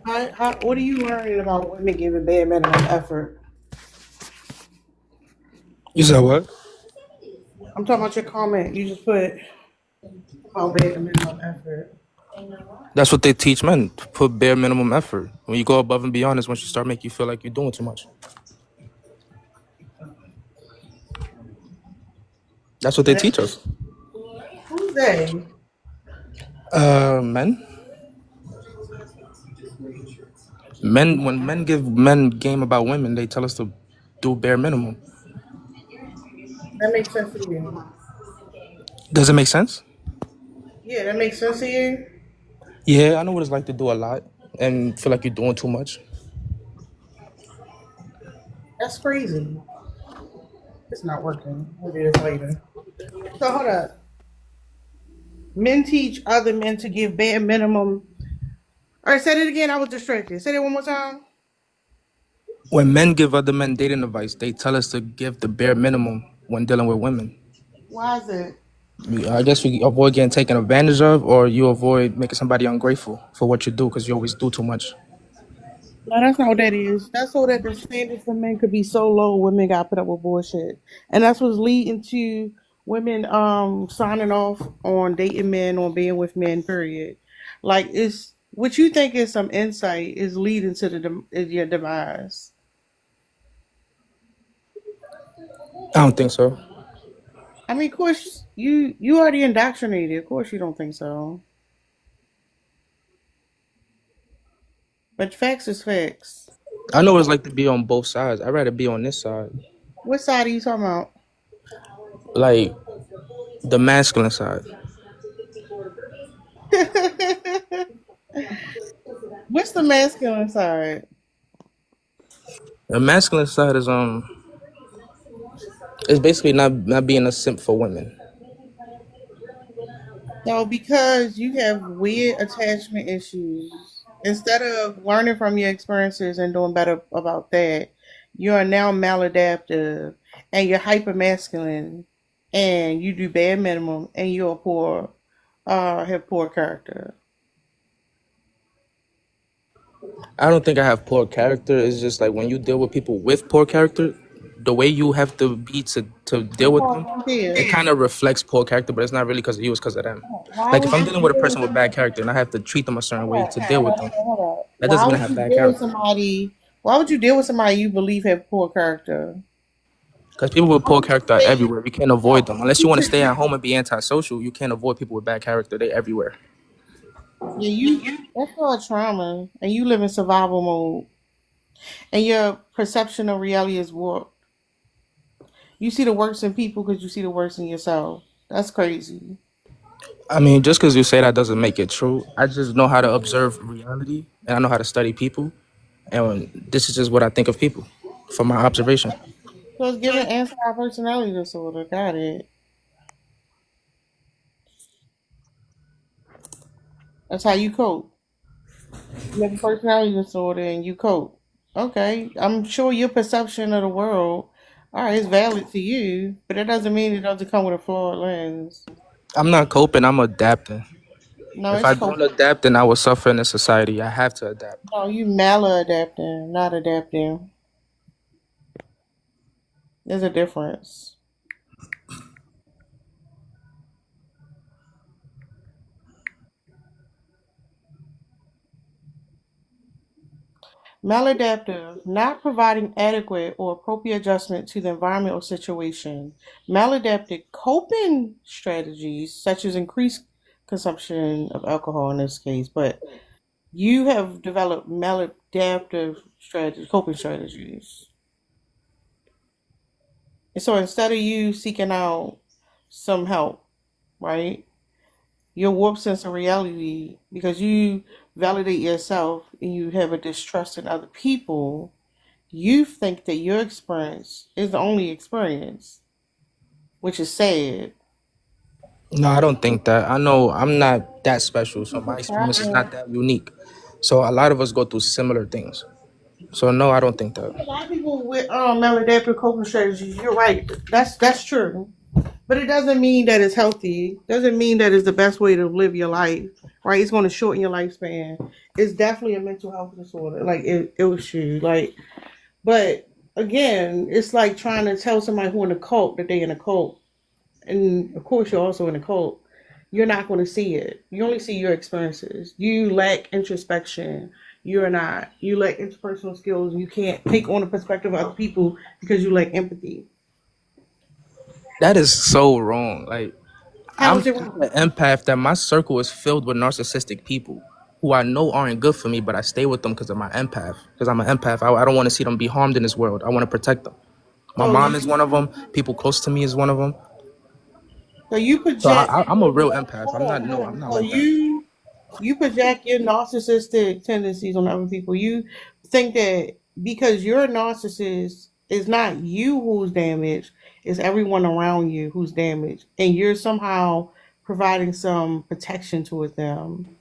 What are you learning about women giving bare minimum effort? You said what? I'm talking about your comment. You just put about bare minimum effort. That's what they teach men. To put bare minimum effort. When you go above and beyond is when you start making you feel like you're doing too much. That's what they And that's teach us. who's they? Men. Men. When men give men game about women, they tell us to do bare minimum. That makes sense to you. Does it make sense? Yeah, that makes sense to you. Yeah, I know what it's like to do a lot and feel like you're doing too much. That's crazy. It's not working. We'll do this later. So hold up. Men teach other men to give bare minimum. All right, say it again. I was distracted. Say it one more time. When men give other men dating advice, they tell us to give the bare minimum when dealing with women. Why is it? I guess we avoid getting taken advantage of, or you avoid making somebody ungrateful for what you do because you always do too much. No, that's not what that is. That's so that the standards for men could be so low, women got put up with bullshit, and that's what's leading to women signing off on dating men, on being with men. Period. Like it's what you think is some insight is leading to is your demise. I don't think so. I mean, of course you already indoctrinated. Of course you don't think so, but facts is facts. I know what it's like to be on both sides. I'd rather be on this side, What side are you talking about? like the masculine side. What's the masculine side? The masculine side is basically not being a simp for women. No, because you have weird attachment issues. Instead of learning from your experiences and doing better about that, you are now maladaptive and you're hyper masculine and you do bare minimum and you're poor, have poor character. I don't think I have poor character. It's just like when you deal with people with poor character, the way you have to be to deal What with part them, right there? it kind of reflects poor character, but it's not really because of you. It's because of them. Why Like if would I'm you dealing with a deal person with with bad character and I have to treat them a certain way to deal with them, hold up. that Why doesn't mean I would have you bad deal with character. somebody? Why would you deal with somebody you believe have poor character? Because people with Why poor would you character are say everywhere. We can't avoid no? them. Unless you want to stay at home and be antisocial, you can't avoid people with bad character. They everywhere. Yeah, that's called trauma, and you live in survival mode, and your perception of reality is warped. You see the worst in people because you see the worst in yourself. That's crazy. I mean, just because you say that doesn't make it true. I just know how to observe reality and I know how to study people. And this is just what I think of people from my observation. So it's giving anti-personality disorder. Got it. That's how you cope. You have a personality disorder and you cope. Okay, I'm sure your perception of the world, all right, is valid to you, but that doesn't mean it doesn't come with a flawed lens. I'm not coping, I'm adapting. No, If it's I don't coping. adapt, then I will suffer in this society. I have to adapt. No, you maladapting, not adapting. There's a difference. Maladaptive, not providing adequate or appropriate adjustment to the environment or situation. Maladaptive coping strategies, such as increased consumption of alcohol in this case, but you have developed maladaptive strategies, coping strategies. And so instead of you seeking out some help, right? Your warped sense of reality because you validate yourself and you have a distrust in other people, you think that your experience is the only experience, which is sad. No, I don't think that. I know I'm not that special, so my People experience is travel. not that unique. So a lot of us go through similar things. So no, I don't think that. A lot of people with maladaptive coping strategies. You're right. That's true. But it doesn't mean that it's healthy. Doesn't mean that it's the best way to live your life, right? It's going to shorten your lifespan. It's definitely a mental health disorder. Like it was you. Like, but again, it's like trying to tell somebody who in a cult that they in a cult, and of course you're also in a cult. You're not going to see it. You only see your experiences. You lack introspection. You're not. You lack interpersonal skills. You can't take on the perspective of other people because you lack empathy. That is so wrong. Like How I'm is it such wrong? an empath that my circle is filled with narcissistic people who I know aren't good for me, but I stay with them because of my empath. Because I'm an empath. I don't want to see them be harmed in this world. I want to protect them. My So mom is you one of them. People close to me is one of them. So you So project. I'm a real empath. Hold on, hold I'm on. not So like that. you project your narcissistic tendencies on other people. You think that because you're a narcissist, it's not you who's damaged, it's everyone around you who's damaged, and you're somehow providing some protection towards them.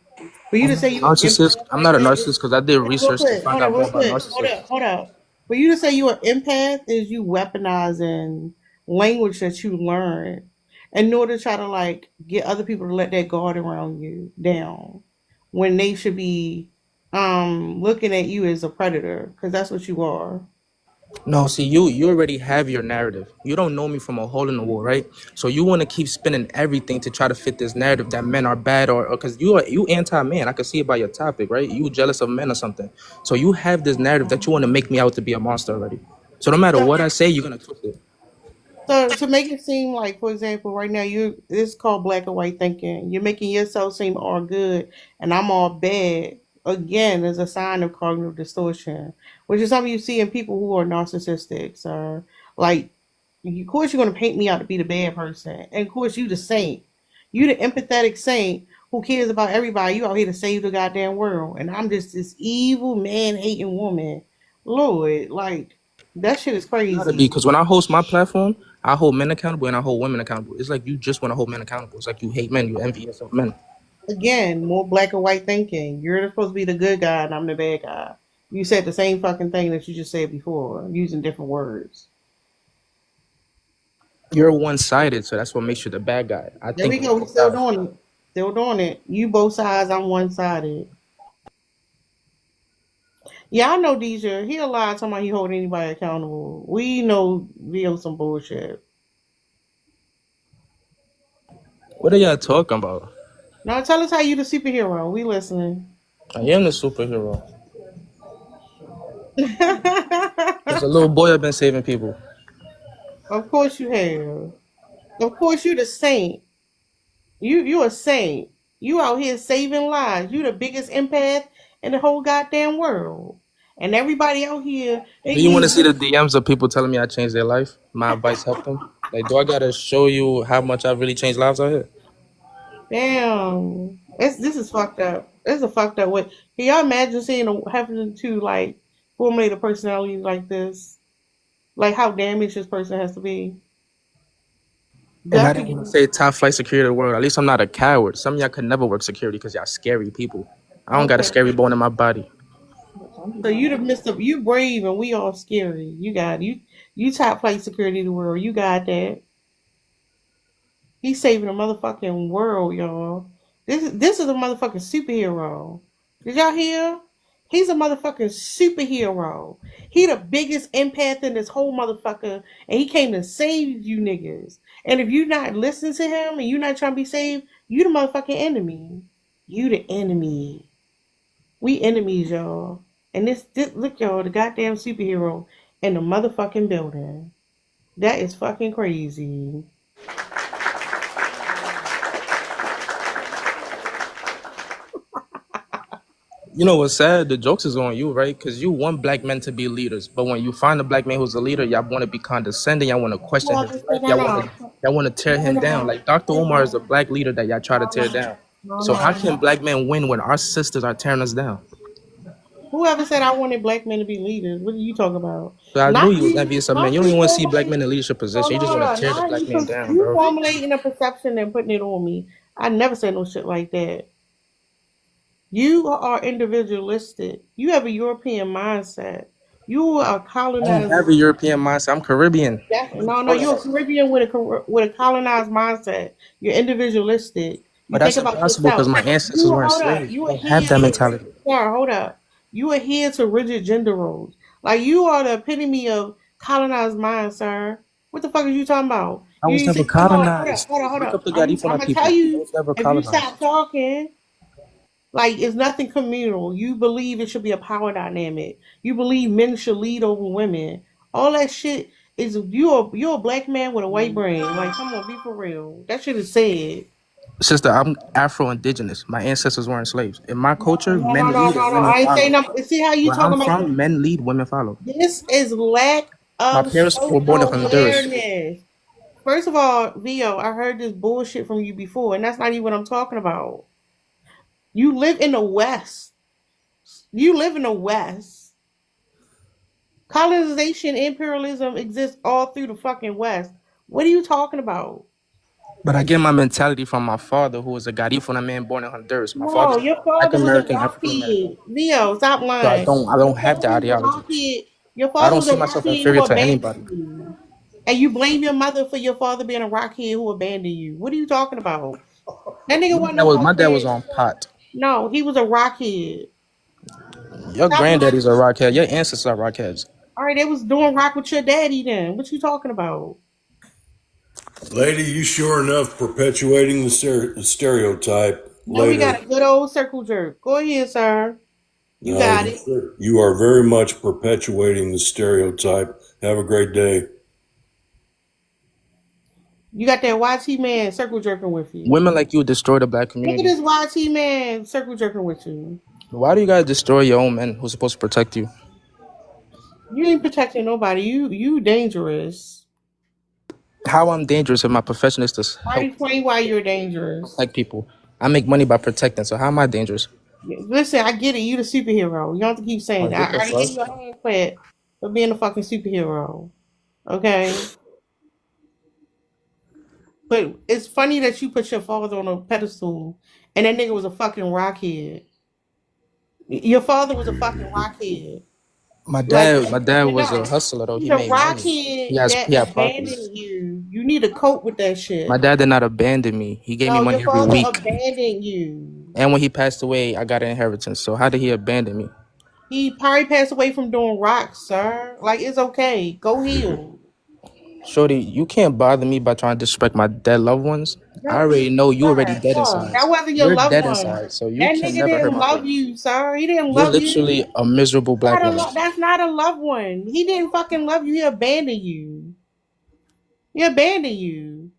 For you I'm to not say a you're an narcissist. empath I'm like not a that narcissist is because I did hold on real research to quick. find Hold on out more real about quick. narcissists. Hold up. For you to say you're an empath is you weaponizing language that you learn in order to try to like get other people to let that guard around you down when they should be looking at you as a predator because that's what you are. No, see, you already have your narrative. You don't know me from a hole in the wall, right? So you want to keep spinning everything to try to fit this narrative that men are bad, or because you anti man. I can see it by your topic, right? You jealous of men or something. So you have this narrative that you want to make me out to be a monster already. So no matter So what I say, you're gonna twist it. So to make it seem like, for example, right now you it's called black and white thinking. You're making yourself seem all good and I'm all bad. Again, is a sign of cognitive distortion, which is something you see in people who are narcissistic. So, like, of course, you're going to paint me out to be the bad person, and of course, you the saint. You the empathetic saint who cares about everybody. You out here to save the goddamn world, and I'm just this evil man hating woman. Lord, like that shit is Gotta be crazy. because when I host my platform, I hold men accountable and I hold women accountable. It's like you just want to hold men accountable. It's like you hate men, you envy yourself men. Again, more black and white thinking. You're supposed to be the good guy and I'm the bad guy. You said the same fucking thing that you just said before, using different words. You're one sided, so that's what makes you the bad guy. I There think we on go. We both still sides. doing it. Still doing it. You both sides, I'm one sided. Yeah, I know Deja. He a lie talking about he hold anybody accountable. We know we on some bullshit. What are y'all talking about? Now tell us how you the superhero. We listening. I am the superhero. As a little boy, I've been saving people. Of course you have. Of course you the saint. You a saint. You out here saving lives. You the biggest empath in the whole goddamn world. And everybody out here, they Do you want to need see the DMs of people telling me I changed their life? My advice helped them. Like, do I gotta show you how much I've really changed lives out here? damn. This is fucked up. This is a fucked up way. Can y'all imagine seeing having to like formulate a personality like this? Like how damaged this person has to be. And I didn't want to Definitely. say top flight security of the world. At least I'm not a coward. Some of y'all could never work security because y'all scary people. I don't got a Okay. scary bone in my body. So you the Mr. You brave and we all scary. You got you. You top flight security of the world. You got that. He's saving the motherfucking world, y'all. This is a motherfucking superhero. Did y'all hear? He's a motherfucking superhero. He the biggest empath in this whole motherfucker, and he came to save you niggas. And if you not listening to him and you not trying to be saved, you the motherfucking enemy. You the enemy. We enemies, y'all. And this look, y'all, the goddamn superhero in the motherfucking building. That is fucking crazy. You know what's sad? The jokes is on you, right? Because you want black men to be leaders, but when you find a black man who's a leader, y'all want to be condescending. Y'all want to question Well, his no, life. no, no. Y'all want to tear No, him down. no. Like Dr. No, Umar is a no. black leader that y'all try to No, tear no. down. No, So how no. can black men win when our sisters are tearing us down? Whoever said I wanted black men to be leaders? What are you talking about? So I knew Not you was you. envious of men. Not You don't you even want to see black formulating. men in leadership position. Hold You on, just hold want to on. tear the Not black you. man down, You bro. formulating a perception and putting it on me. I never said no shit like that. You are individualistic. You have a European mindset. You are a I don't colonizer. have a European mindset. I'm Caribbean. No, you're a Caribbean with a colonized mindset. You're individualistic. You But think that's about impossible because yourself. my ancestors You were hold up. enslaved. You I are don't have that here. mentality. Sir, hold up. You are here to rigid gender roles. Like you are the epitome of colonized mind, sir. What the fuck are you talking about? I was You never say, come on, hold up, colonized. hold up, hold Look up up. the I'm Garifuna gonna tell people. I you was never if you colonized. stop talking. Like it's nothing communal. You believe it should be a power dynamic. You believe men should lead over women. All that shit is you're a black man with a white brain. Like, come on, be for real. That shit is said. Sister, I'm Afro-Indigenous. My ancestors weren't slaves. In my No, culture, no, no, men no, lead no, and no. women I ain't saying follow. no. See how you Where I'm talking about from, men lead, women follow. this is lack My of parents were born in social Honduras. awareness. First of all, Vio, I heard this bullshit from you before, and that's not even what I'm talking about. You live in the West. You live in the West. Colonization, imperialism exists all through the fucking West. What are you talking about? But I get my mentality from my father, who was a Garifuna man born in Honduras. My No, father's your Black father was a American, African American. rockhead. Leo, stop So I lying. don't, I Your don't have father the was a ideology. rockhead. Your I father don't was a see myself rockhead who inferior to abandoned anybody. you. And you blame your mother for your father being a rockhead who abandoned you. What are you talking about? That nigga wasn't no My dad was rockhead. on pot. No, he was a rockhead. Your Stop granddaddy's a lying. rockhead. Your ancestors are rockheads. All right, they was doing rock with your daddy then. What you talking about? Lady, you sure enough perpetuating the stereotype No, we got later. a good old circle jerk. Go ahead, sir. You No, got it. you are very much perpetuating the stereotype. Have a great day. You got that YT man circle jerking with you. Women like you destroy the black Look at community. this YT man circle jerking with you. Why do you guys destroy your own men who's supposed to protect you? You ain't protecting nobody. You dangerous. How I'm dangerous if my profession is to I help explain why you're dangerous. protect people. I make money by protecting. So how am I dangerous? Listen, I get it. You the superhero. You don't have to keep saying Like, that. what I the already gave you a fuck? hand clap for being a fucking superhero. Okay? But it's funny that you put your father on a pedestal and that nigga was a fucking rockhead. Your father was a fucking rockhead. Like, My dad was a no. hustler though. He's He a made money. rockhead He that had profits. abandoned you. You need to cope with that My shit. dad did not abandon me. He gave me No, your money every father week. abandoned you. And when he passed away, I got an inheritance. So how did he abandon me? He probably passed away from doing rocks, sir. Like, it's okay. Go heal. Shorty, you can't bother me by trying to disrespect my dead loved ones. I Sir, already know you already dead sir, inside. that wasn't your You're loved dead one. inside, so you That can nigga never hurt didn't my love feelings. you, sir. He didn't You're love you. literally a miserable black woman. That's not a loved one. He didn't fucking love you. He abandoned you. He abandoned you.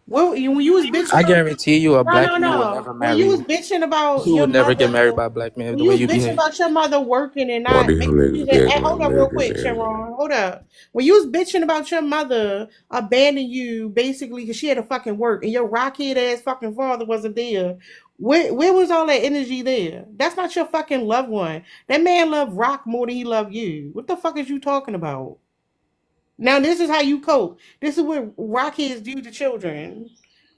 Well, when you was bitching I about guarantee you a no, black no, man would no. never When you marry was you. bitching about You your would never get married mother, by a black man when the you way was you bitching behave. about your mother working and Why not do you making niggas music, get hey, my hold up real niggas quick, in? Sharon. Hold up. When you was bitching about your mother abandoning you basically because she had to fucking work and your rockhead ass fucking father wasn't there, where was all that energy there? That's not your fucking loved one. That man loved rock more than he loved you. What the fuck is you talking about? Now this is how you cope. This is what rockheads do to children.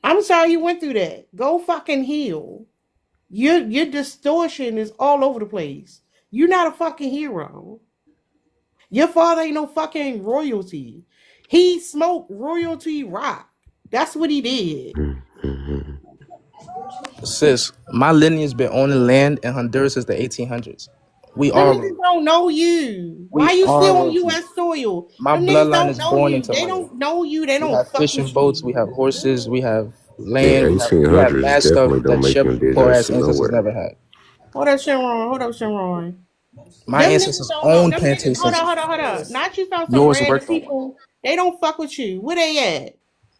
I'm sorry you went through that. Go fucking heal. Your distortion is all over the place. You're not a fucking hero. Your father ain't no fucking royalty. He smoked royalty rock. That's what he did. Sis, my lineage been owning land in Honduras since the 1800s. We Them are niggas don't know you. Why we you are still on royalty. U.S. soil? My Them niggas bloodline don't is know born you. into They money. don't know you. They We don't have fuck fishing with boats, we you. have horses, we have The land, we have 1800s mad stuff definitely don't that make your you poor indigenous ass from ancestors nowhere. never had. Hold up, Sharon. Hold up, Sharon. My Them niggas ancestors don't know. owned Them niggas. Hold plantations. on, hold on, hold on. Not you found some Yours random worked on one. people. They don't fuck with you. Where they at?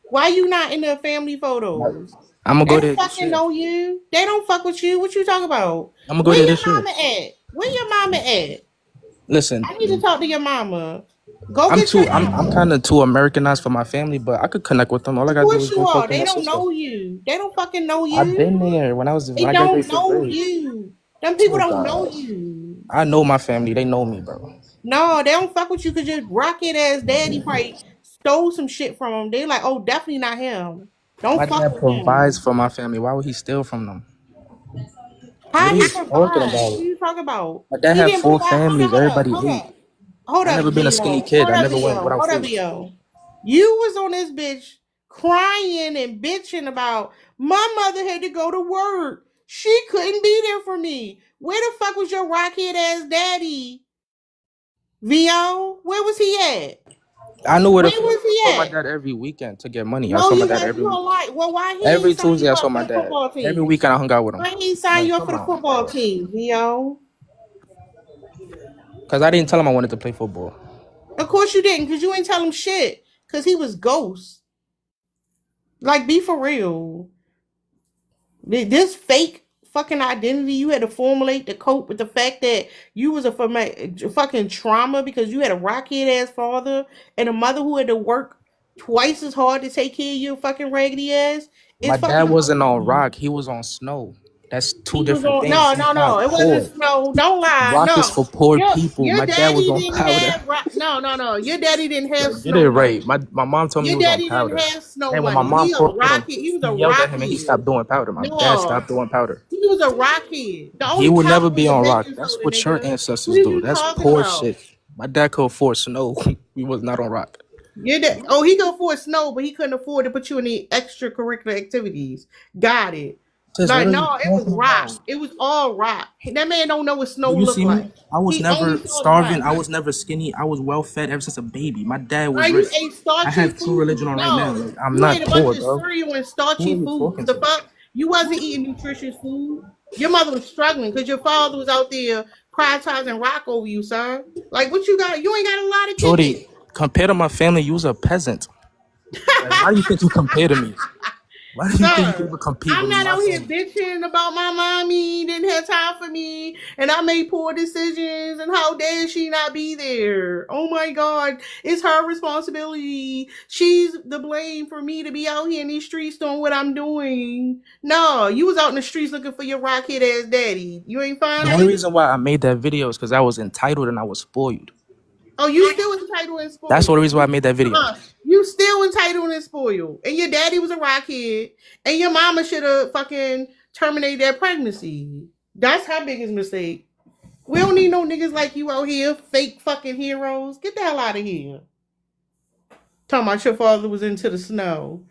Why you not in the family photos? I'm gonna They go don't there this fucking year. know you. They don't fuck with you. What you talking about? I'm gonna go Where there your this year. mama at? Where your mama at? Listen, I need to talk to your mama. Go get your I'm mama. kind of too Americanized for my family, but I could connect with them. All I Of gotta do course is you go are. talk to They my don't sister. know you. They don't fucking know I've you. been there when They I don't graduated fifth know grade. you. Them people Oh don't know God, you. I know my family. They know me, bro. No, they don't fuck with you because your rocket ass daddy probably stole some shit from him. They like, oh, definitely not him. Don't My fuck dad with provides him. for my family. Why would he steal from them? What How are he you talking provide? about? What are you talking about? My dad He have didn't full provide. families. Everybody Hold ate. up. Hold I up, never been a skinny Vio. kid. I never went without Hold up, food. Vio. You was on this bitch crying and bitching about my mother had to go to work. She couldn't be there for me. Where the fuck was your rockhead ass daddy? Vio? Where was he at? I knew where Where the fuck. was I saw he my at? dad every weekend to get money. I No, saw my you dad had every you don't weekend. like. Well, why he Every ain't sign Tuesday, you I up saw for my the dad. football Every team? weekend, I hung out with him. Why he ain't sign Like, you up come for the on. football team, Vio? Because I didn't tell him I wanted to play football. Of course you didn't, because you ain't tell him shit. Because he was ghost. Like, be for real. This fake fucking identity you had to formulate to cope with the fact that you was a fucking trauma because you had a rockhead ass father and a mother who had to work twice as hard to take care of your fucking raggedy ass. My It's dad fucking wasn't on crazy. rock. He was on snow. That's two He was different on things. no, He's no, not no. It wasn't poor. snow. Don't lie. Rock is No. for poor Your people. your My dad was daddy on didn't powder. have no, no, no. Your daddy didn't have Like, get snow it money. right. My mom told me he Your was on daddy didn't powder. have snow And when my money. mom He a caught him, rocket. He was he a yelled at him and he rocket. stopped doing powder. My dad No. stopped doing powder. He was a rockhead. The He only would never powder was be a on rock. baking That's soda, what your nigga. ancestors What are do. you That's talking poor about? shit. My dad could afford snow. We was not on rock. Oh, he could afford snow, but he couldn't afford to put you in the extracurricular activities. Got it. Sis, what Like, are you no, it was talking rock. about? It was all rock. That man don't know what snow Do you look see me? like. I was He only never saw the starving. rock. I was never skinny. I was well fed ever since a baby. My dad was Right, you rich. ate I starchy have true food. religion on right now. No, Like, I'm you ate not a bunch poor, of bro. cereal and Who are starchy you foods. talking The to? fuck? You wasn't eating nutritious food. Your mother was struggling because your father was out there prioritizing rock over you, son. Like, what you got? You ain't got a lot of Shorty, kicking. compared to my family, you was a peasant. Like, why do you think you compare to me? Why do you think you can Sir, even compete I'm with not my out here family? bitching about my mommy didn't have time for me and I made poor decisions and how dare she not be there. Oh my God, it's her responsibility. She's the blame for me to be out here in these streets doing what I'm doing. No, you was out in the streets looking for your rockhead ass daddy. You ain't The find only him? reason why I made that video is because I was entitled and I was spoiled. Oh, you still entitled and That's the only spoiled. reason why I made that video. You still entitled and spoiled. And your daddy was a rockhead. And your mama should have fucking terminated that pregnancy. That's her biggest mistake. We don't need no niggas like you out here, fake fucking heroes. Get the hell out of here. Talking about your father was into the snow.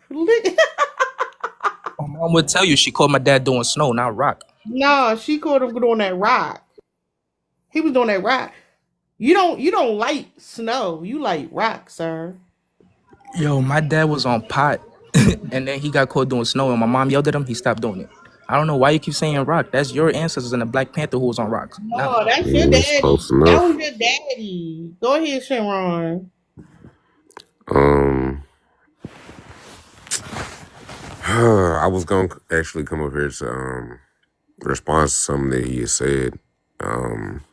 My mom would tell you she caught my dad doing snow, not rock. Nah, she caught him doing that rock. He was doing that rock. You don't like snow. You like rock, sir. Yo, my dad was on pot, and then he got caught doing snow, and my mom yelled at him. He stopped doing it. I don't know why you keep saying rock. That's your ancestors in the Black Panther who was on rocks, not No, me. that's your It's daddy. close That was enough. your daddy. Go ahead, Sharon. Um, I was gonna actually come up here to respond to something that he has said. Um,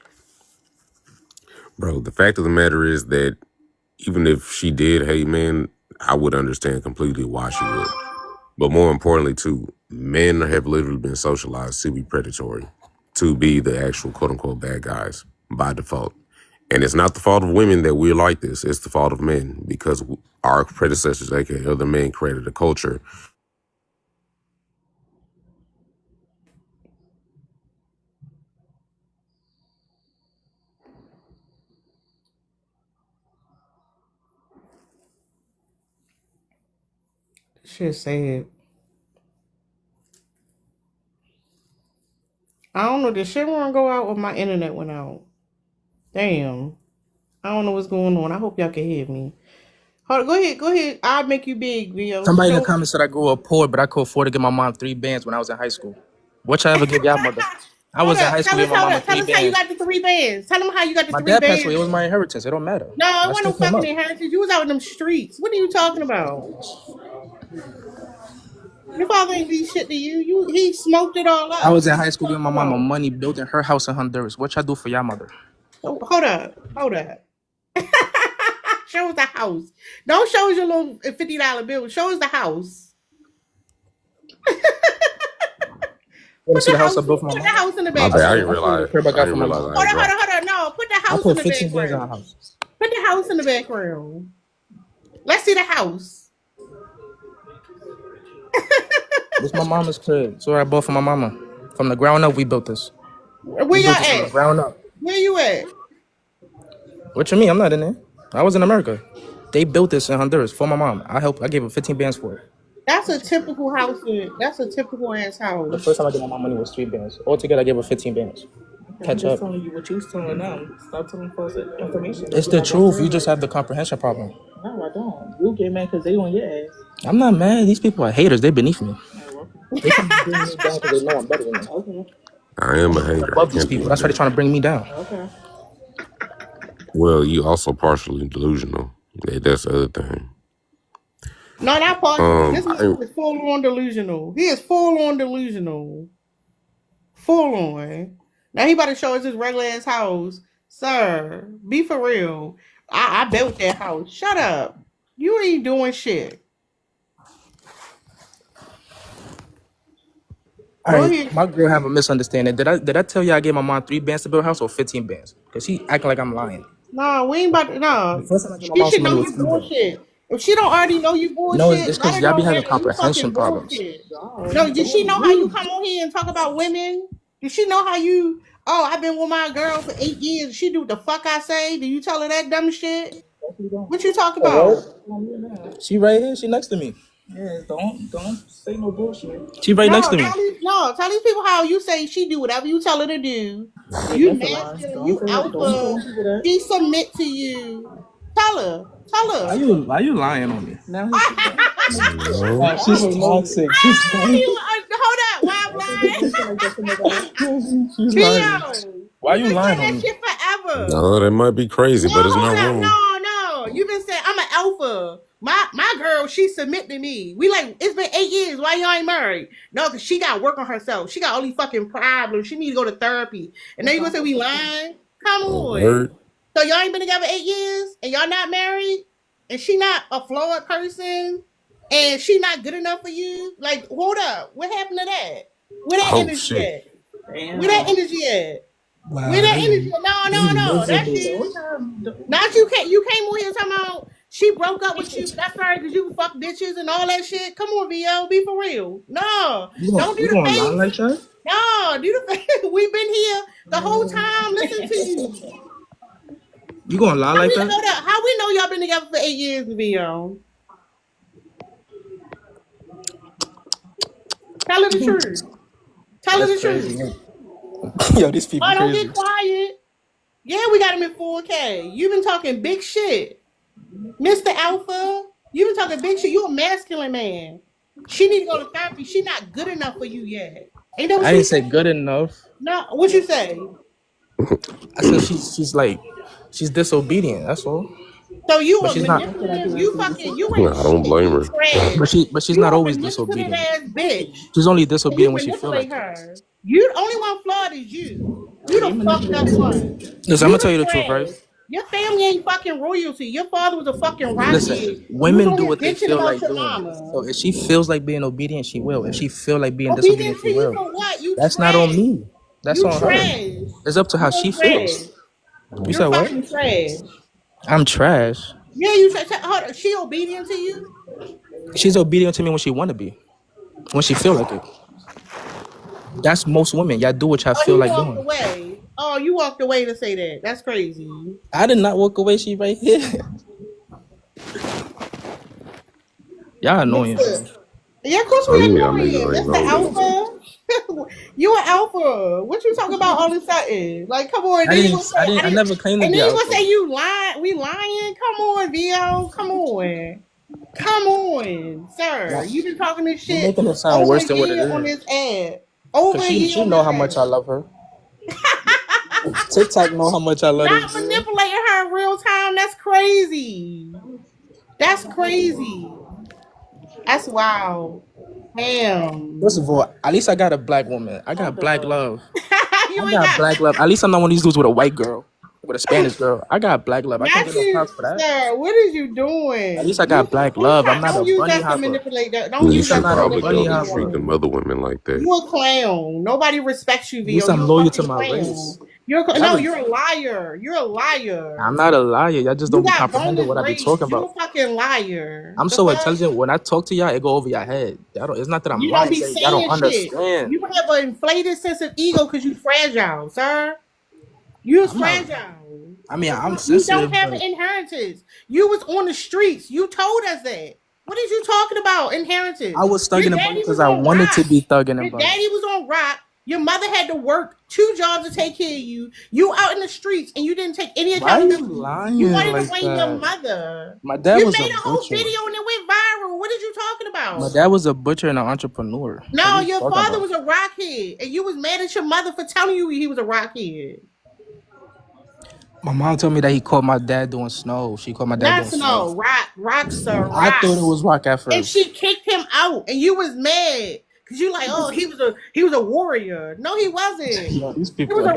bro, the fact of the matter is that even if she did hate men, I would understand completely why she would. But more importantly, too, men have literally been socialized to be predatory, to be the actual quote unquote bad guys by default. And it's not the fault of women that we're like this. It's the fault of men because our predecessors, aka other men, created a culture. Shit said. I don't know. Did Sharon go out or my internet went out? Damn. I don't know what's going on. I hope y'all can hear me. Hold on, go ahead. Go ahead. I'll make you big, Rio. Somebody in the Show. comments said I grew up poor, but I could afford to give my mom 3 bands when I was in high school. What y'all ever give y'all mother? I Hold was in up. high school giving my mama Tell three us how you bands. got the 3 bands. Tell them how you got the My three dad passed away. It bands. was my inheritance. It don't matter. No, it I wasn't still no came fucking up. inheritance. You was out in them streets. What are you talking about? Your father ain't do shit to you. He smoked it all I up. was in What are high you school giving my talking mama about? money, building her house in Honduras. What y'all do for y'all mother? Oh, hold up. Hold up. Show us the house. Don't show us your little $50 bill. Show us the house. You want to Put see the the house I house. built for my Put the mama? house in the My bad. I I sold, didn't I background. sold the realize. crib I I got didn't from my realize mama. I Hold had on, hold on, dropped. hold on. No, put the I house in put the 15 bands in her background. house. Put the house in the background. Let's see the house. This my mama's crib. It's what I bought for my mama. From the ground up, we built this. Where We y'all built this from the at? ground up. Where you at? What you mean? I'm not in there. I was in America. They built this in Honduras for my mom. I helped. I gave her 15 bands for it. That's a typical house. That's a typical ass The house. first time I gave my mom money was 3 bands. Altogether, I gave her 15 bands. I'm Catch just up. telling you what you was telling them. Stop telling false information. It's the truth. You just have the comprehension problem. No, I don't. You get mad because they on your ass. I'm not mad. These people are haters. They beneath me. Oh, They trying to bring me down because they know I'm better than them. okay. I am a hater. I Above these can't be people. That's why they're mad. trying to bring me down. Okay. Well, you also partially delusional. Yeah, that's the other thing. No, not partially. This I man is full on delusional. He is full on delusional. Full on. Now he about to show us his regular ass house. Sir, be for real. I built that house. Shut up. You ain't doing shit. All Go right, ahead. my girl have a misunderstanding. Did I tell you I gave my mom 3 bands to build a house or 15 bands? Because she acting like I'm lying. No, we ain't about to. The No. first time I gave my She mom should some money know was you 3 bands. bullshit. If she don't already know you No, bullshit, it's let because her y'all be know having that you comprehension fucking problems. bullshit. No, did she know how you come on here and talk about women? Did she know how you? Oh, I've been with my girl for 8 years. She do what the fuck I say. Do you tell her that dumb shit? What you talk about? She right here. She next to me. Yeah, don't say no bullshit. She right next to me. Tell these people how you say she do whatever you tell her to do. You That's a lie. masculine, you Don't alpha. tell people that. She submit to you. Tell her. Why you lying on me? Now he's No. She's toxic. She's Hold up, why lying? She's lying. Theo, Why you you been lying saying on that me? shit forever. No, that might be crazy, No, but it's hold not up, wrong. no. You been saying I'm an alpha. My girl, she submit to me. We like it's been 8 years. Why y'all ain't married? No, because she got to work on herself. She got all these fucking problems. She need to go to therapy. And then you gonna say we lying? Come Oh, on. word. So y'all ain't been together 8 years and y'all not married? And she not a flawed person? And she not good enough for you? Like, hold up. What happened to that? Where that Oh, energy shit. at? Where that energy at? Wow, Where that energy at? No. That's you. Not you came on here talking about she broke up with you. That's right, because you fuck bitches and all that shit. Come on, VO. Be for real. No. Don't do You the gonna lie face. like that? No, do the face. We've been here the whole time. Listen to you. You gonna lie like that? Hold up. How we know y'all been together for 8 years, VO? Tell her the truth. Tell her the truth. Yo, these people Oh, don't crazy. get quiet. Yeah, we got him in 4K. You've been talking big shit. Mr. Alpha, you've been talking big shit. You a masculine man. She need to go to therapy. She not good enough for you yet. Ain't that what I she didn't say said? good enough. No, what you say? I said she's disobedient. That's all. So you But a she's not. manipulative, you ain't I don't shit. blame You her. trash. But she's You not a always manipulative disobedient. ass bitch. She's only And you disobedient when she feel manipulate like it. her. You the only one flawed is you. You the fucked up one. Listen, I'm You gonna tell you the the truth, right? trash. Your family ain't fucking royalty. Your father was a fucking Listen, rocket. You was women on do here what they bitching feel about like your doing. mama. So if she feels like being obedient, she will. If she feel like being disobedient, Obedient to she you will. for what? You That's trash. not on me. That's You on her. trash. It's up to how she You're trash. feels. You You're said what? fucking trash. I'm trash. Yeah, you trash. Hold on. She obedient to you? She's obedient to me when she want to be, when she feel like it. That's most women. Y'all do what y'all Oh, feel he like walked doing. away. Oh, you walked away to say that. That's crazy. I did not walk away. She right here. Y'all annoying. Mr. Yeah, of course Oh, we yeah, I know annoying. you ain't Mr. know this. Alpha. You an alpha. What you talking about all of a sudden? Like, come on. Then you gonna say I never claimed to and be then you alpha. gonna say you lying. We lying? Come on, VO. Come on. Come on, sir. You been talking this You're shit making it sound over worse a than what it year on is. this ad. Over Cause a year she on know this how much I ad. love her. TikTok know how much I love Not this girl. manipulating her in real time. That's crazy. That's crazy. That's wild. Damn. First of all, at least I got a black woman. I got black love. You I ain't got got black love. At least I'm not one of these dudes with a white girl, with a Spanish girl. I got black love. I can't not get no you, props for that. sir. What is you At doing? least I got black love. I'm not a Don't use bunny that to hopper. manipulate that. Don't You use should that I'm not to a probably bunny go manipulate and treat hopper. them them. other women like that. You a clown. Nobody respects you, At least Vio. I'm You a loyal to fucking my clown. race. No, you're a liar. You're a liar. I'm not a liar. Y'all just You don't be got comprehending boneless what I be braids. talking You're about. a fucking liar. I'm The so fuck? intelligent. When I talk to y'all, it go over your head. Y'all don't, it's not that I'm You don't lying. be Y'all don't saying shit. understand. You have an inflated sense of ego because you fragile, sir. You're I'm not. fragile. I mean, I'm You don't sensitive, have but an inheritance. You was on the streets. You told us that. What is you talking about? Inheritance. I was Your thugging and bugging daddy because was I on wanted to rock. be thugging Your and bugging. daddy was on rock. Your mother had to work 2 jobs to take care of you. You out in the streets and you didn't take any Why are you accountability. lying You wanted to like blame your that? mother. My dad You was a made a whole butcher. video and it went viral. What are you talking My about? dad was a butcher and an entrepreneur. What No, are you your talking father about? was a rockhead, and you was mad at your mother for telling you he was a rockhead. My mom told me that he caught my dad doing snow. She caught my dad Not doing snow. snow, rock, sir, I rock. thought it was rock at And first. she kicked him out, and you was mad because you like, oh, he was a warrior. No, he wasn't. Yo, these He people was are.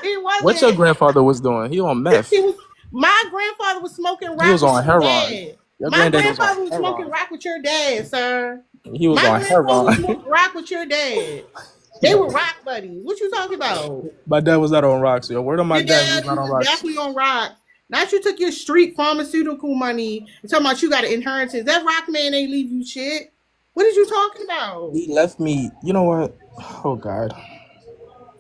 he What your wasn't. grandfather was doing? He on meth. He was. My grandfather was smoking He rock was with on your heroin. dad. Your My granddad was on grandfather was smoking heroin. rock with your dad, sir. He was My on grandfather heroin. smoked rock with your dad. They were rock buddies. What you talking about? My dad was not on rocks. Yo, word on my Your dad, he dad was not on was rocks. definitely on rock. Not you took your street pharmaceutical money and talking about you got an inheritance. That rock man ain't leave you shit. What is you talking about? He left me. You know what? Oh God.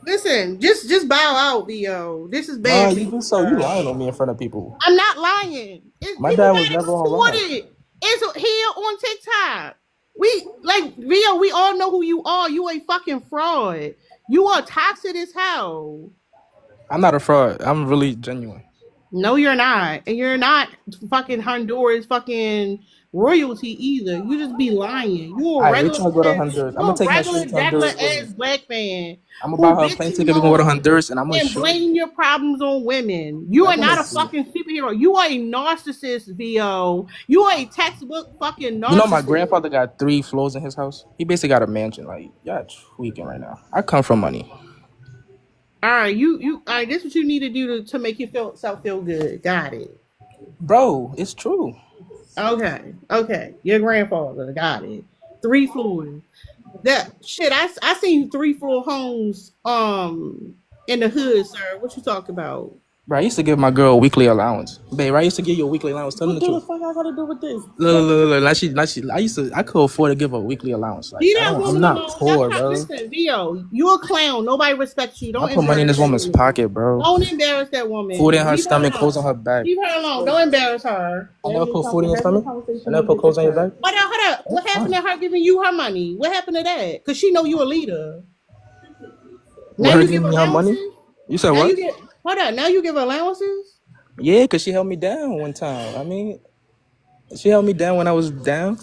Listen, just bow out, Bo. This is Nah, bad for you you, been so you sir. lying on me in front of people. I'm not lying. My People dad was got it never on recorded. rocks. It's here on TikTok. We like Rio, we all know who you are. You a fucking fraud. You are toxic as hell. I'm not a fraud. I'm really genuine. No, you're not. And you're not fucking Honduras fucking royalty either. You just be lying. You a Alright, wait regular till I go to ass, Honduras. I'm you gonna a take my regular street to regular Honduras with ass me. black man I'm gonna who buy her a plane bitches ticket. We can go to hard Honduras, and I'm gonna and show you. blame your problems on women. You Y'all are not gonna a see. fucking superhero. You are a narcissist, VO. You are a textbook fucking You know, my narcissist. grandfather got 3 floors in his house. He basically got a mansion. Like, y'all tweaking right now. I come from money. All right, all right, this is what you need to do to make yourself feel good. Got it. Bro, it's true. Okay. Your grandfather got it. 3 floors. That shit, I seen 3-floor homes in the hood, sir. What you talking about? Bro, I used to give my girl a weekly allowance. Babe, I used to give you a weekly allowance. Tell them What the the truth. fuck I gotta do with this? Look. I could afford to give her a weekly allowance. Like, Leave that I'm woman not alone. poor, That's not, bro. listen, Vio, you a clown. Nobody respects you. I Don't put money in embarrass this that woman's woman. pocket, bro. Don't embarrass that woman. Food in her Leave her stomach, clothes on alone. her back. Leave her alone. Don't embarrass her. I never put food in your stomach. I never put clothes on your back. Hold up. What happened to her giving you her money? What happened to that? Because she know you a leader. With her giving me her money? You said what? Hold up. Now you give allowances? Yeah, because she held me down one time. I mean, she held me down when I was down.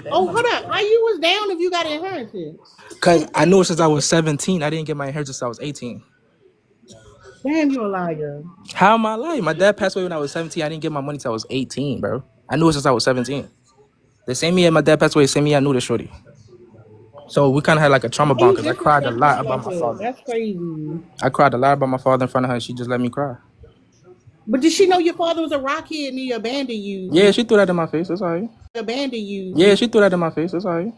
Oh, hold up. How you was down if you got inheritance? Because I knew since I was 17, I didn't get my inheritance until I was 18. Damn, you a liar. How am I lying? My dad passed away when I was 17. I didn't get my money until I was 18, bro. I knew it since I was 17. The same year my dad passed away, the same year I knew this shorty. So we kind of had like a trauma bond because I cried a lot about my father. That's crazy. I cried a lot about my father in front of her, and she just let me cry. But did she know your father was a rockhead and he abandoned you? Yeah, she threw that in my face. That's all right. Abandoned you. Yeah, she threw that in my face. That's all right.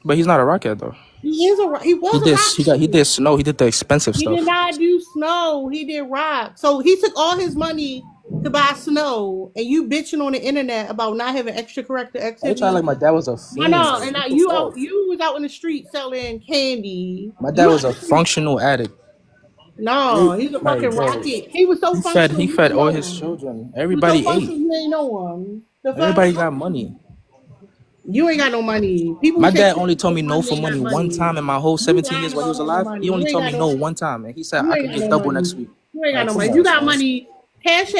But he's not a rockhead though. He was a rockhead. He did snow. He did the expensive He stuff. did not do snow. He did rock. So he took all his money to buy snow, and you bitching on the internet about not having extracurricular They activities. try like my dad was a I fiend. know, and you was out in the street selling candy. My dad was a functional addict. No, he's a fucking rocket. He was so functional. He fed all his children. Everybody ate. You ain't know him. Everybody got money. You ain't got no money. People. My dad only told me no for money one time in my whole 17 years while he was alive. He only told me no one time, and he said I could get double next week. You ain't got no money. You got money. Cash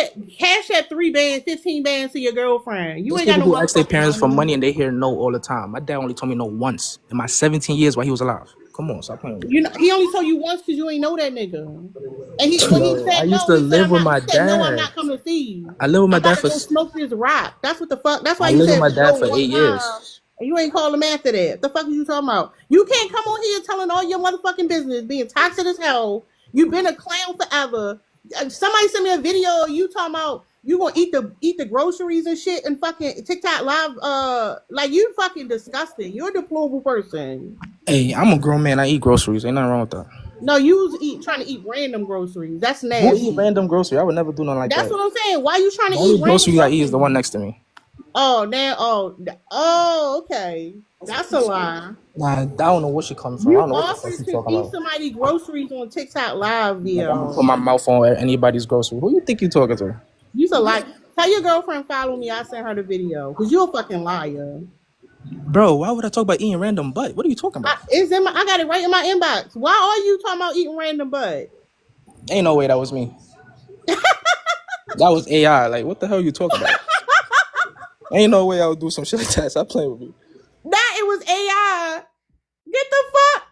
at 3 bands, 15 bands to your girlfriend. You ain't got no money. Who ask their parents for money and they hear no all the time. My dad only told me no once in my 17 years while he was alive. Come on, stop playing with me. You know, he only told you once because you ain't know that nigga. And when he said I used to live with my dad. No, I'm not coming to see you. I lived with my dad for. Smoke this rock. That's what the fuck. That's why I you lived said with my dad for 8 years. And you ain't call him after that. The fuck are you talking about? You can't come on here telling all your motherfucking business, being toxic as hell. You've been a clown forever. Somebody sent me a video of you talking about you gonna eat the groceries and shit and fucking TikTok live. Like you fucking disgusting. You're a deplorable person. Hey, I'm a grown man. I eat groceries. Ain't nothing wrong with that. No, you was trying to eat random groceries. That's nasty. Who eat random groceries? I would never do nothing like that. That's what I'm saying. Why you trying to The eat only random grocery I eat is the one next to me. Oh, now, oh, okay. That's a lie. Nah, I don't know where she comes from. I You don't know what the fuck offered she to talking eat about. somebody groceries on TikTok live, Like, I'm gonna Vio. put my mouth on anybody's grocery. Who you think you talking to? You's a lie. Tell your girlfriend follow me. I sent her the video. Cause you a fucking liar. Bro, why would I talk about eating random butt? What are you talking about? I got it right in my inbox. Why are you talking about eating random butt? Ain't no way that was me. That was AI. Like, what the hell are you talking about? Ain't no way I would do some shit like that. Stop playing with me. That it was AI. Get the fuck.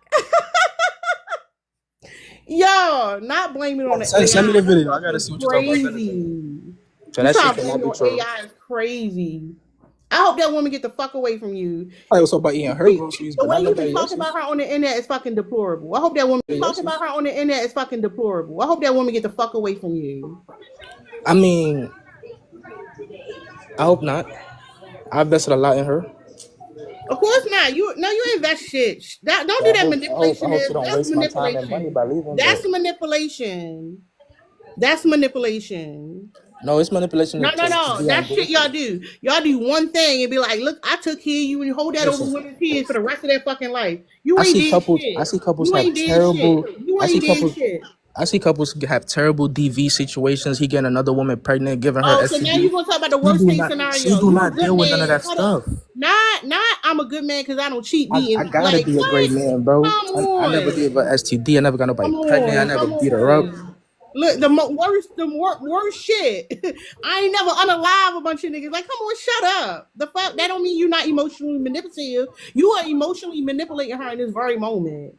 Yo, not blaming it on the AI. Send me the video. I That's gotta see what you're talking about. crazy. So You that trying shit to blame cannot it be on true. AI is crazy. I hope that woman get the fuck away from you. I was talking about eating her groceries, The but way not you been nobody talking else's. about her on the internet is fucking deplorable. I hope that woman talking about her on the internet is fucking deplorable. I hope that woman get the fuck away from you. I mean, I hope not. I invested a lot in her. Of course not. You invest shit. Don't So do I that hope, I hope, I manipulation. hope she don't That's waste my time and money manipulation. by leaving. That's But manipulation. That's manipulation. no, it's manipulation No, no, to no. be That shit y'all ungrateful. do. Y'all do one thing and be like, look, I took care of you and hold that over Listen, women's heads for the rest of their fucking life. You I ain't see did couples. I shit. see couples You have ain't did shit. terrible. You I see ain't did couples. shit. I see couples have terrible DV situations. He getting another woman pregnant, giving her Oh, so now you STD. gonna talk about the She worst do case not. She scenario. do You a not good deal with none of man. that Hold up. stuff. Not I'm a good man because I don't cheat I beating. gotta Like be a great what? man, bro. Come I never gave her on. STD. I never got nobody Come pregnant. I on. never Come beat her up. on. Look, worst shit. I ain't never unalive a bunch of niggas. Like, come on, shut up. The fuck? That don't mean you're not emotionally manipulative. You are emotionally manipulating her in this very moment.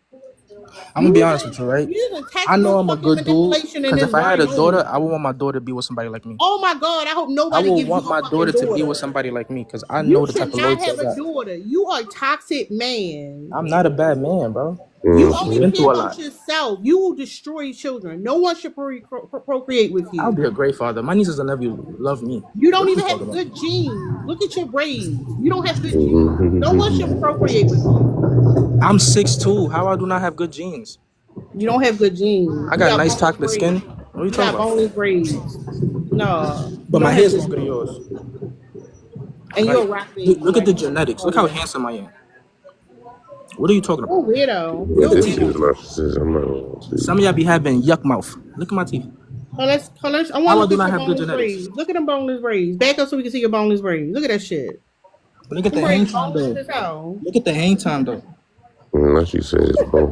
I'm gonna be honest with you, right? Using I know textbook I'm a fucking good dude. manipulation in Cause this if I had very a daughter, moment. I would want my daughter to be with somebody like me. Oh my God, I hope I nobody would gives want you a my fucking daughter to be with daughter. somebody like me. Cause I You know the type should of not loyalty I have a got. daughter. You are a toxic man. I'm not a bad man, bro. You I've only Mm-hmm. been care through a about lot. yourself. You will destroy children. No one should procreate with I'll you. be a great father. My nieces and nephews love me. You don't What you even talking have about? good genes. Look at your braids. You don't have good genes. No one should Mm-hmm. procreate with you. I'm 6'2". How I do not have good genes? You don't have good genes. I You got got nice boneless chocolate skin. braids. What are you You talking got about? boneless braids. No, you But my don't have hair's good longer than genes. yours. And you're Like, a rock baby. look at the Like, genetics. Look oh how yeah. handsome I am. What are you talking You're about? a weirdo. Look Yeah, at You're a the this teeth. shit is weirdo. narcissism. I'm not gonna lie to Some you. of y'all be having yuck mouth. Look at my teeth. I want to How I look do at not your have good boneless genetics? braids. Look at them boneless braids. Back up so we can see your boneless braids. Look at that shit. Look at Them the hang braids time boneless though. as hell. Look at the hang time though. Unless you say it's both.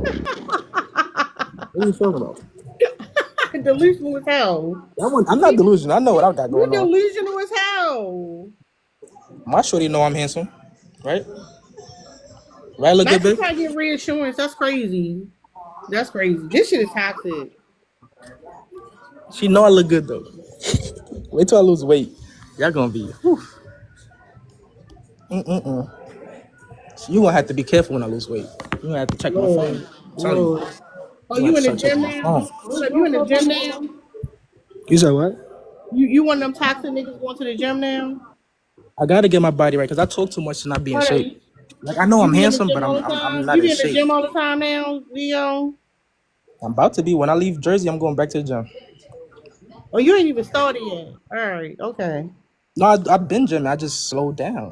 What are you talking about? Delusional as hell. I'm not delusional. I know what I got You're going on. delusional as hell. My shorty know I'm handsome, right? Right, look Not good, you babe. trying to get reassurance. That's crazy. That's crazy. This shit is toxic. She know I look good though. Wait till I lose weight. Y'all gonna be. Whew. So you gonna have to be careful when I lose weight. You gonna have to check my phone. Lord. I'm telling you. Lord. Oh, You gonna have you to in the start checking gym my now? phone. Hold up, you in the gym now? You said what? You one of them toxic niggas going to the gym now? I gotta get my body right because I talk too much to not be in Hold up, shape. Like I know you I'm be in the handsome, gym but all I'm the I'm I'm time? not You in be in the shape. gym all the time now, Leo? I'm about to be when I leave Jersey. I'm going back to the gym. Oh, you ain't even started yet. All right, okay. No, I've been gymming. I just slowed down.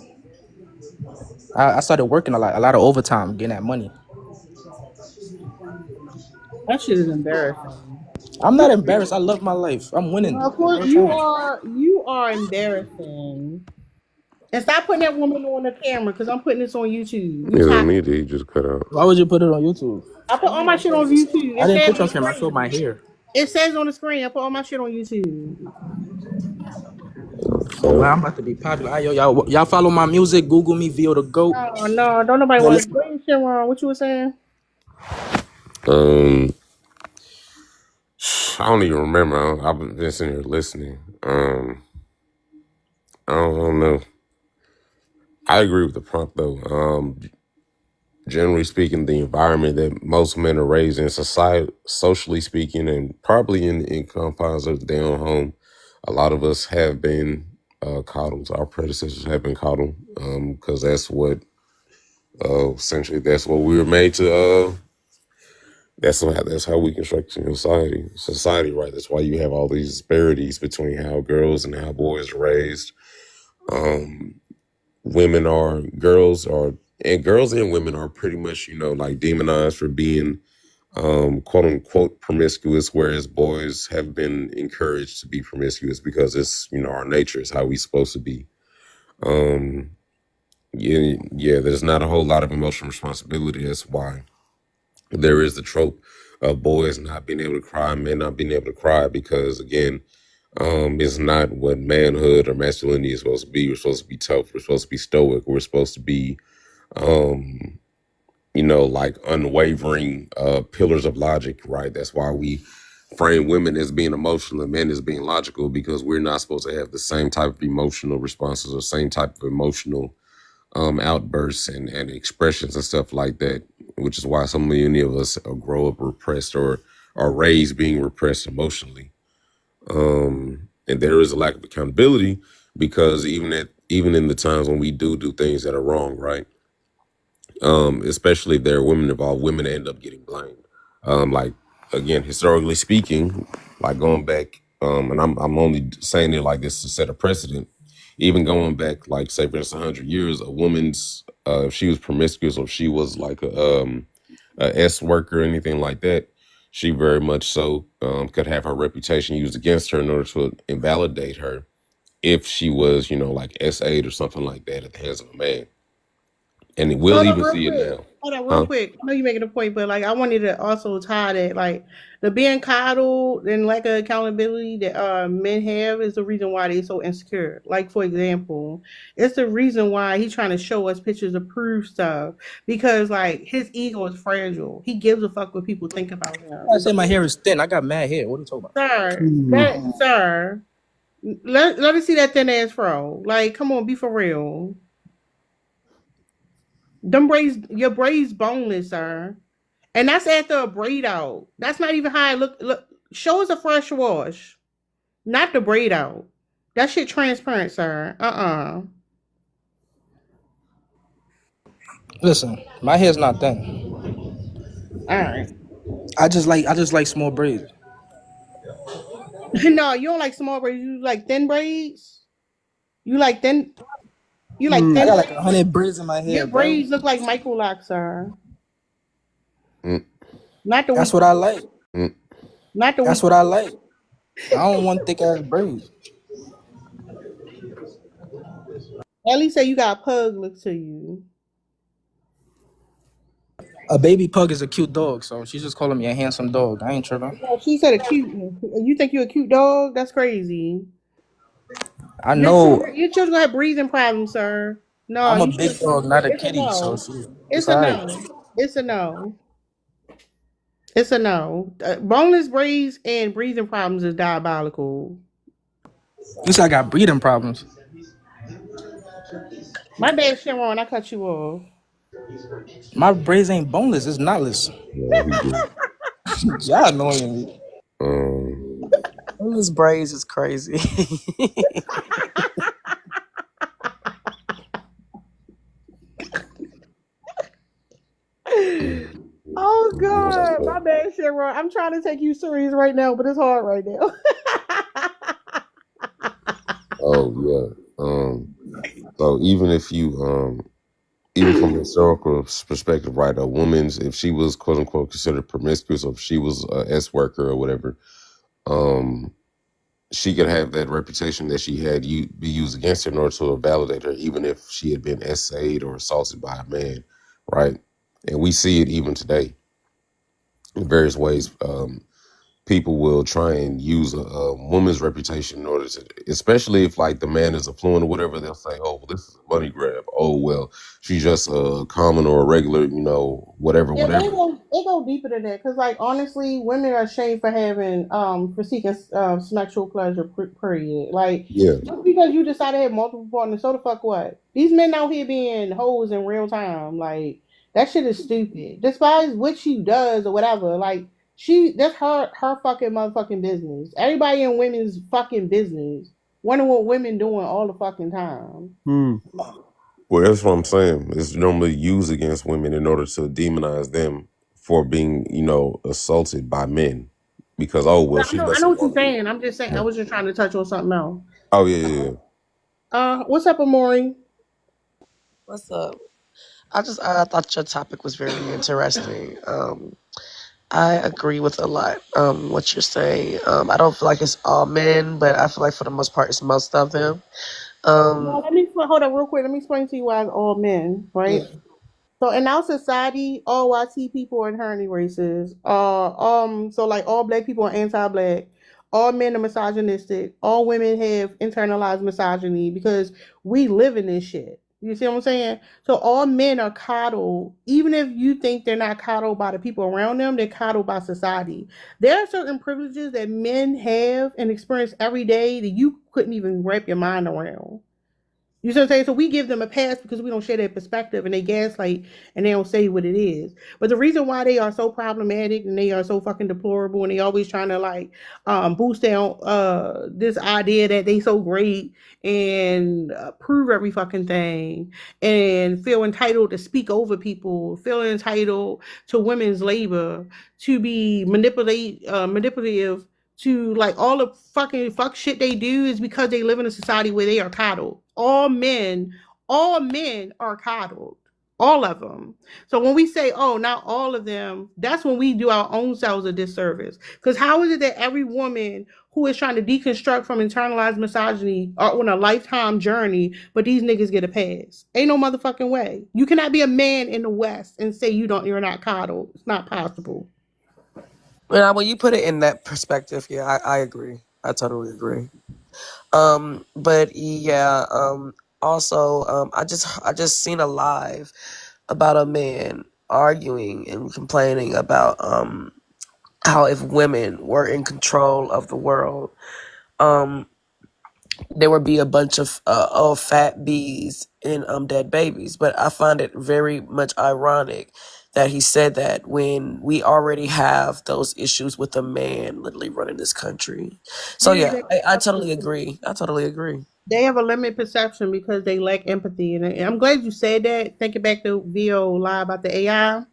I started working a lot of overtime, getting that money. That shit is embarrassing. I'm You not embarrassing. embarrassed. I love my life. I'm winning Of course, all the you time. are. You are embarrassing. And stop putting that woman on the camera because I'm putting this on YouTube. You Yeah, the toxic. media he just cut out. Why would you put it on YouTube? I put all my shit on YouTube. I It didn't says put you on on the camera. I showed my screen. hair. It says on the screen. I put all my shit on YouTube. Oh So, wow, I'm about to be popular. All right, y'all follow my music. Google me, Vio the Goat. Oh no, don't nobody Yo, want to. listen. What you shit wrong? What you were saying? um, I don't even remember. I've been sitting here listening. I don't know. I agree with the prompt though. Generally speaking, the environment that most men are raised in, society, socially speaking, and probably in confines of their own home, a lot of us have been coddled. Our predecessors have been coddled because that's what essentially that's what we were made to. That's how we construct society. Society, right? That's why you have all these disparities between how girls and how boys are raised. Women are girls are And girls and women are pretty much, like demonized for being quote unquote promiscuous, whereas boys have been encouraged to be promiscuous because it's, our nature, is how we supposed to be. Um, yeah, there's not a whole lot of emotional responsibility. That's why there is the trope of boys not being able to cry, men not being able to cry, because again, it's not what manhood or masculinity is supposed to be. We're supposed to be tough. We're supposed to be stoic. We're supposed to be, um, like unwavering pillars of logic, right? That's why we frame women as being emotional and men as being logical, because we're not supposed to have the same type of emotional responses or same type of emotional outbursts and expressions and stuff like that, which is why so many of us grow up repressed or are raised being repressed emotionally. And there is a lack of accountability, because even in the times when we do things that are wrong, right? Especially if there are women involved, women end up getting blamed. Like, again, historically speaking, like going back, and I'm only saying it like this to set a precedent. Even going back, like say for instance, 100 years, a woman's if she was promiscuous or if she was like a S worker or anything like that, she very much so could have her reputation used against her in order to invalidate her if she was, like S8 or something like that at the hands of a man. And we'll Hold on even real see it quick. now. Hold on real Huh? quick. I know you're making a point, but like I wanted to also tie that like the being coddled and lack of accountability that men have is the reason why they're so insecure. Like for example, it's the reason why he's trying to show us pictures of proof stuff because like his ego is fragile. He gives a fuck what people think about I him. say my hair is thin. I got mad hair. What are you talking about? Sir, let me see that thin ass fro. Like, come on, be for real. Them braids, your braids boneless, sir. And that's after a braid out. That's not even how it look. Show us a fresh wash, not the braid out. That shit transparent, sir. Listen, my hair's not thin. All right. I just like small braids. No, you don't like small braids. You like thin braids. You like thin. You like I thin got like braids. 100 braids in my Your hair, bro. braids look like micro locks, sir. Mm, Not the That's weak. what I like. mm. Not the That's weak. what I like. I don't want thick ass braids. At least say you got pug look to you. A baby pug is a cute dog, so she's just calling me a handsome dog. I ain't tripping. No, she said a cute. You think you a cute dog? That's crazy. I know Your children have breathing problems, sir. No, I'm a you big should. dog, not a It's a kitty, so no. it's It's a alright. no. It's a no. It's a no. Boneless braids and breathing problems is diabolical. You said I got breathing problems. My bad, Sharon. I cut you off. My braids ain't boneless, it's knotless. No, he did. Y'all annoying me. Um, Boneless braids is crazy. Oh what's God, up? my bad, Sharon. I'm trying to take you serious right now, but it's hard right now. Oh yeah. So even if you even from a historical perspective, right, a woman's, if she was quote unquote considered promiscuous, or if she was a S worker or whatever, um, she could have that reputation that she had be used against her in order to validate her, even if she had been essayed or assaulted by a man, right? And we see it even today in various ways. People will try and use a woman's reputation in order to, especially if like the man is affluent or whatever, they'll say, oh, well, this is a money grab. Oh, well, she's just a common or a regular, whatever, Yeah, but whatever. it go deeper than that. Cause like honestly, women are ashamed for having for seeking sexual pleasure. Period. Like Yeah. just because you decide to have multiple partners, so the fuck what? These men out here being hoes in real time. Like that shit is stupid. Despite what she does or whatever. Like that's her fucking motherfucking business. Everybody in women's fucking business. Wonder what women doing all the fucking time. Well, that's what I'm saying. It's normally used against women in order to demonize them for being, assaulted by men. Because, oh, well, she I just know a what you're woman. saying. I'm just saying. I was just trying to touch on something else. Oh, yeah, yeah, yeah. What's up, Amori? What's up? I thought your topic was very interesting. I agree with a lot what you're saying. I don't feel like it's all men, but I feel like for the most part it's most of them. Well, Um, let me hold up real quick. Let me explain to you why it's all men, yeah. right? So in our society, all white people are inherently racist. So like all black people are anti-black. All men are misogynistic. All women have internalized misogyny because we live in this shit. You see what I'm saying? So all men are coddled, even if you think they're not coddled by the people around them, they're coddled by society. There are certain privileges that men have and experience every day that you couldn't even wrap your mind around. You see what I'm saying? So we give them a pass because we don't share their perspective and they gaslight and they don't say what it is. But the reason why they are so problematic and they are so fucking deplorable and they always trying to like boost down this idea that they so great and prove every fucking thing and feel entitled to speak over people, feel entitled to women's labor, to be manipulative, to like all the fucking fuck shit they do is because they live in a society where they are coddled. All men are coddled. All of them. So when we say, oh, not all of them, that's when we do our own selves a disservice. Because how is it that every woman who is trying to deconstruct from internalized misogyny are on a lifetime journey, but these niggas get a pass? Ain't no motherfucking way. You cannot be a man in the West and say you're not coddled. It's not possible. When you put it in that perspective, yeah, I agree. I totally agree. But yeah, also, I just seen a live about a man arguing and complaining about how if women were in control of the world, um there would be a bunch of fat bees and dead babies. But I find it very much ironic that he said that when we already have those issues with a man literally running this country. So Yeah, yeah, I totally agree. I totally agree. they have a limited perception because they lack empathy. And I'm glad you said that. Thinking back to VO Live about the AI.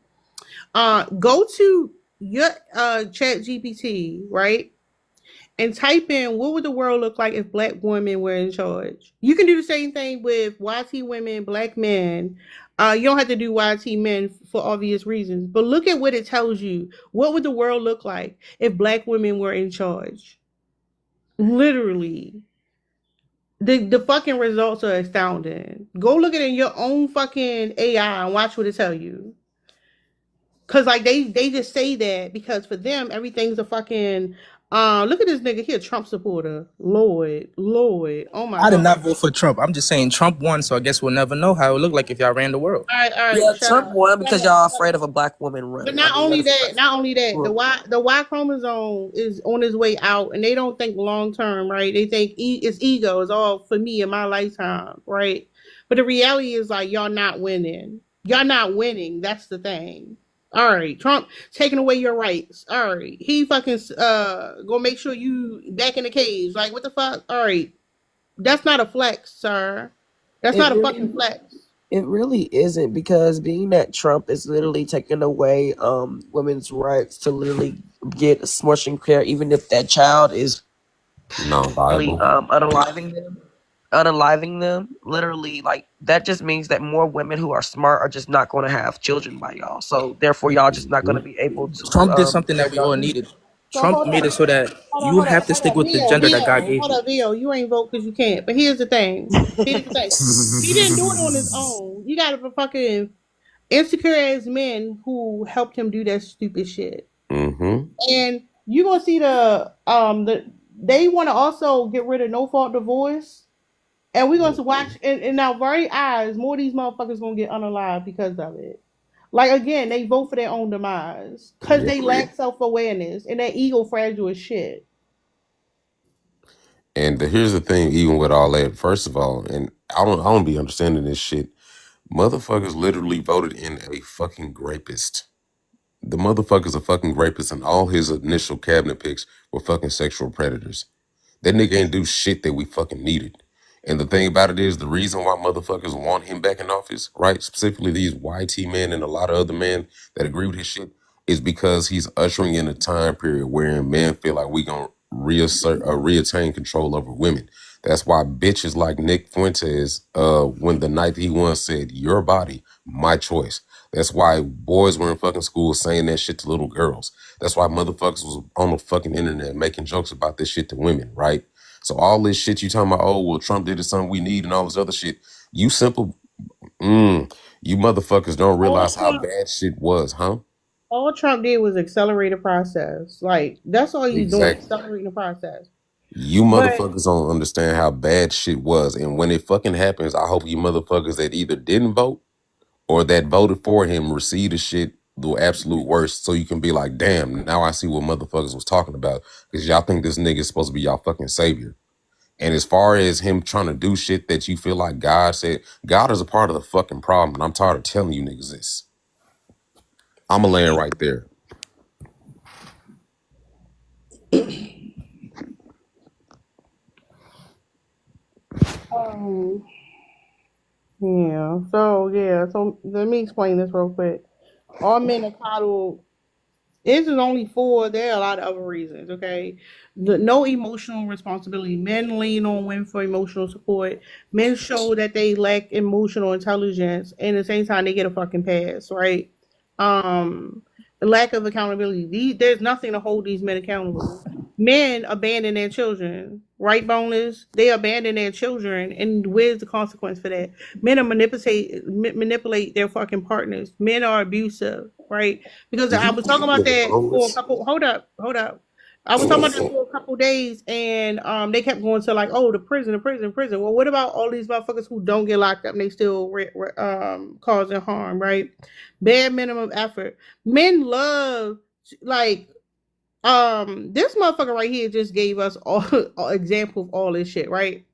Go to your chat GPT, right? And type in what would the world look like if black women were in charge. You can do the same thing with YT women, black men. You don't have to do YT men for obvious reasons, but look at what it tells you. What would the world look like if black women were in charge? Literally. The fucking results are astounding. Go look at it in your own fucking AI and watch what it tell you. Cause like they just say that because for them everything's a fucking look at this nigga here, Trump supporter. Lord. Oh my I did god. not vote for Trump. I'm just saying Trump won, so I guess we'll never know how it looked like if y'all ran the world. All right, Yeah, shut Trump up. won Shut because up. y'all Shut afraid of up. a black woman But running. I not mean, that only is a that, fact. not only that, Well, the Y chromosome is on its way out, and they don't think long term, right? They think it's ego, it's all for me in my lifetime, right? But the reality is like y'all not winning. Y'all not winning. That's the thing. All right, Trump taking away your rights. All right, he fucking gonna make sure you back in the cage. Like what the fuck? All right, that's not a flex, sir. That's it not a really fucking flex. It really isn't, because being that Trump is literally taking away women's rights to literally get smushing care, even if that child is really Non-viable. unaliving them, literally, like that just means that more women who are smart are just not going to have children by y'all. So therefore, y'all just not going to Mhm. be able to Trump did something that have we y'all all kids. needed. So Trump made it so that you have to stick with the gender that God gave Hold you. up, Vio. You ain't vote because you can't. But here's the thing. Here's the thing. He didn't do it on his own. You got to fucking insecure as men who helped him do that stupid shit. Mm-hmm. And you gonna see the they want to also get rid of no fault divorce. And we're going to watch in our very eyes, more of these motherfuckers gonna get unalive because of it. Like again, they vote for their own demise because Yep. they lack self awareness and their ego fragile as shit. And here's the thing, even with all that, first of all, and I don't be understanding this shit. Motherfuckers literally voted in a fucking rapist. The motherfucker's a fucking rapist, and all his initial cabinet picks were fucking sexual predators. That nigga ain't do shit that we fucking needed. And the thing about it is, the reason why motherfuckers want him back in office, right? Specifically these YT men and a lot of other men that agree with his shit, is because he's ushering in a time period wherein men feel like we gonna reattain control over women. That's why bitches like Nick Fuentes, when the night he won said, "Your body, my choice." That's why boys were in fucking school saying that shit to little girls. That's why motherfuckers was on the fucking internet making jokes about this shit to women, right? So all this shit you talking about, oh, well, Trump did something we need and all this other shit. You simple, you motherfuckers don't All realize how Trump, bad shit was, huh? all Trump did was accelerate the process. Like that's all he's doing, Exactly. accelerating the process. You But motherfuckers don't understand how bad shit was. And when it fucking happens, I hope you motherfuckers that either didn't vote or that voted for him receive the shit the absolute worst so you can be like, damn, now I see what motherfuckers was talking about. Because y'all think this nigga is supposed to be y'all fucking savior. And as far as him trying to do shit that you feel like God said, God is a part of the fucking problem. And I'm tired of telling you niggas this. I'm going to land right there. um, so let me explain this real quick. All men are coddled. This is only four. There are a lot of other reasons. Okay, no emotional responsibility. Men lean on women for emotional support. Men show that they lack emotional intelligence, and at the same time, they get a fucking pass. Right? Um, lack of accountability. There's nothing to hold these men accountable. Men abandon their children. Right, boneless. They abandon their children, and where's the consequence for that? Men are manipulate their fucking partners. Men are abusive. Right? Because Do I you was talking believe about in that for a bonus? couple. Hold up. I was talking about that for a couple days, and they kept going to like, oh, the prison. Well, what about all these motherfuckers who don't get locked up and they still causing harm, right? Bare minimum effort. Men love like this motherfucker right here just gave us all example of all this shit, right?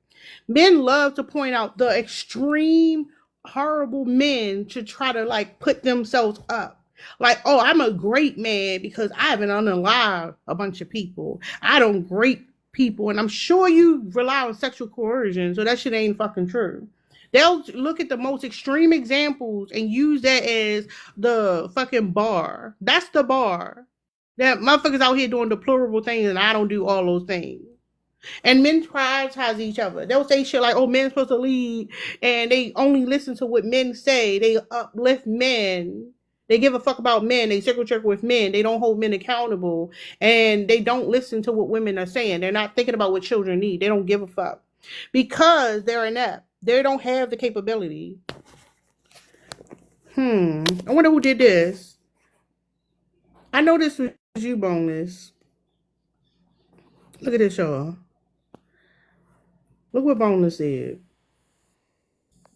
Men love to point out the extreme horrible men to try to like put themselves up. Like, oh, I'm a great man because I haven't unalived a bunch of people. I don't rape people, and I'm sure you rely on sexual coercion, so that shit ain't fucking true. They'll look at the most extreme examples and use that as the fucking bar. That's the bar. That motherfuckers out here doing deplorable things, and I don't do all those things. And men prioritize each other. They'll say shit like, "Oh, men's supposed to lead," and they only listen to what men say. They uplift men. They give a fuck about men. They circle jerk with men. They don't hold men accountable, and they don't listen to what women are saying. They're not thinking about what children need. They don't give a fuck because they're inept. They don't have the capability. I wonder who did this. I know this was you, boneless. Look at this, y'all. Look what boneless said.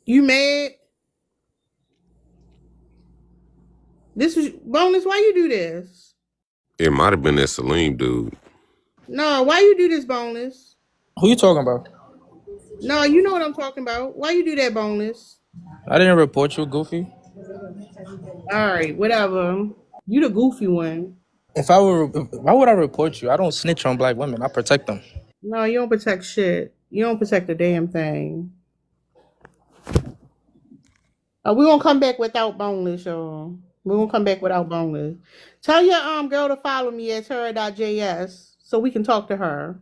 You mad? This is bonus. Why you do this? It might have been that Salim dude. No, why you do this, bonus? Who you talking about? No, you know what I'm talking about. Why you do that, bonus? I didn't report you, Goofy. All right, whatever. You the goofy one. If I were, why would I report you? I don't snitch on black women. I protect them. No, you don't protect shit. You don't protect a damn thing. We're gonna come back without boneless, y'all. We're gonna come back without boneless. Tell your girl to follow me at Terra.js so we can talk to her.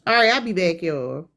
All right, I'll be back, y'all.